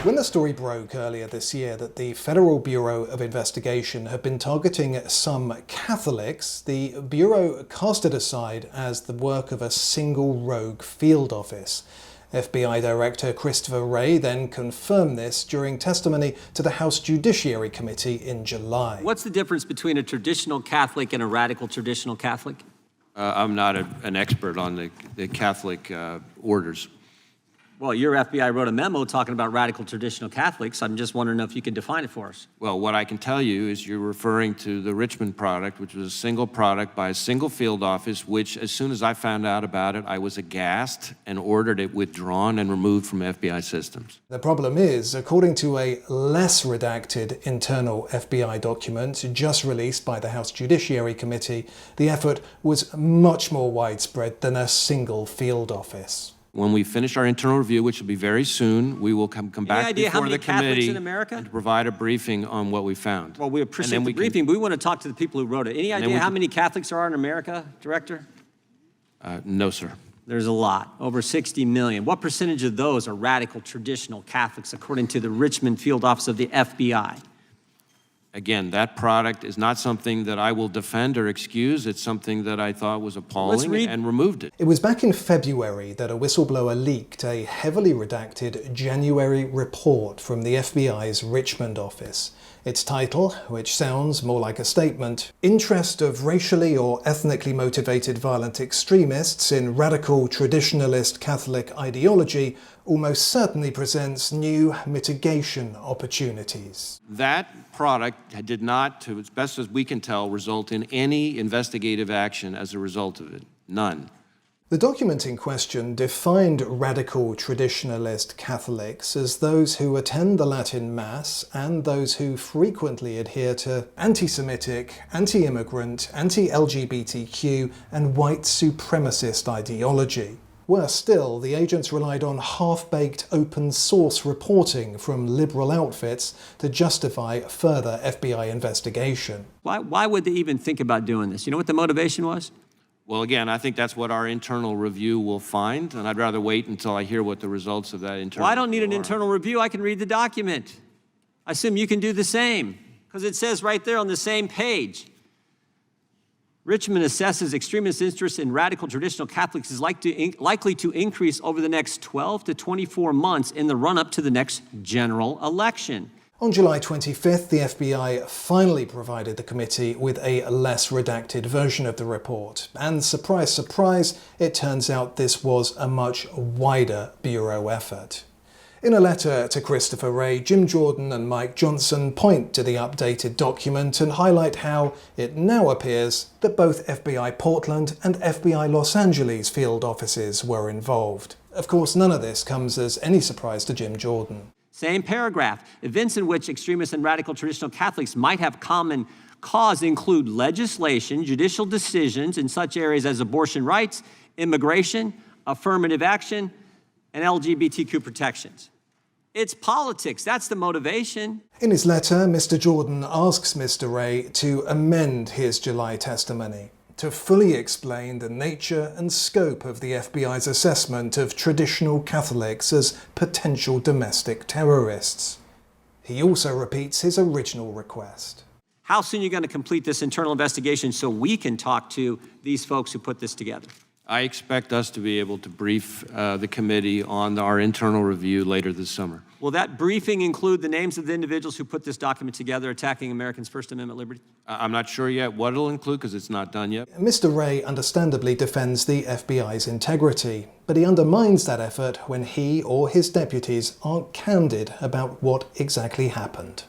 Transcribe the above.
When the story broke earlier this year that the Federal Bureau of Investigation had been targeting some Catholics, the Bureau cast it aside as the work of a single rogue field office. FBI Director Christopher Wray then confirmed this during testimony to the House Judiciary Committee in July. What's the difference between a traditional Catholic and a radical traditional Catholic? I'm not an expert on the Catholic orders. Well, your FBI wrote a memo talking about radical traditional Catholics. I'm just wondering if you can define it for us. Well, what I can tell you is you're referring to the Richmond product, which was a single product by a single field office, which as soon as I found out about it, I was aghast and ordered it withdrawn and removed from FBI systems. The problem is, according to a less redacted internal FBI document just released by the House Judiciary Committee, the effort was much more widespread than a single field office. When we finish our internal review, which will be very soon, we will come back before the committee and provide a briefing on what we found. Well, we appreciate the briefing, but we want to talk to the people who wrote it. Any idea how many Catholics there are in America, Director? No, sir. There's a lot, over 60 million. What percentage of those are radical traditional Catholics, according to the Richmond Field Office of the FBI? Again, that product is not something that I will defend or excuse. It's something that I thought was appalling and removed it. It was back in February that a whistleblower leaked a heavily redacted January report from the FBI's Richmond office. Its title, which sounds more like a statement, "Interest of racially or ethnically motivated violent extremists in radical traditionalist Catholic ideology almost certainly presents new mitigation opportunities." That product did not, to as best as we can tell, result in any investigative action as a result of it. None. The document in question defined radical traditionalist Catholics as those who attend the Latin Mass and those who frequently adhere to anti-Semitic, anti-immigrant, anti-LGBTQ and white supremacist ideology. Worse still, the agents relied on half-baked open-source reporting from liberal outfits to justify further FBI investigation. Why would they even think about doing this? You know what the motivation was? Well, again, I think that's what our internal review will find, and I'd rather wait until I hear what the results of that internal review are. Well, I don't need an internal review. I can read the document. I assume you can do the same, because it says right there on the same page. Richmond assesses extremist interest in radical traditional Catholics is likely to increase over the next 12 to 24 months in the run-up to the next general election. On July 25th, the FBI finally provided the committee with a less redacted version of the report. And surprise, surprise, it turns out this was a much wider Bureau effort. In a letter to Christopher Wray, Jim Jordan and Mike Johnson point to the updated document and highlight how it now appears that both FBI Portland and FBI Los Angeles field offices were involved. Of course, none of this comes as any surprise to Jim Jordan. Same paragraph. Events in which extremists and radical traditional Catholics might have common cause include legislation, judicial decisions in such areas as abortion rights, immigration, affirmative action, and LGBTQ protections. It's politics. That's the motivation. In his letter, Mr. Jordan asks Mr. Wray to amend his July testimony to fully explain the nature and scope of the FBI's assessment of traditional Catholics as potential domestic terrorists. He also repeats his original request. How soon are you going to complete this internal investigation so we can talk to these folks who put this together? I expect us to be able to brief the committee on our internal review later this summer. Will that briefing include the names of the individuals who put this document together attacking Americans' First Amendment liberty? I'm not sure yet what it'll include because it's not done yet. Mr. Wray understandably defends the FBI's integrity, but he undermines that effort when he or his deputies aren't candid about what exactly happened.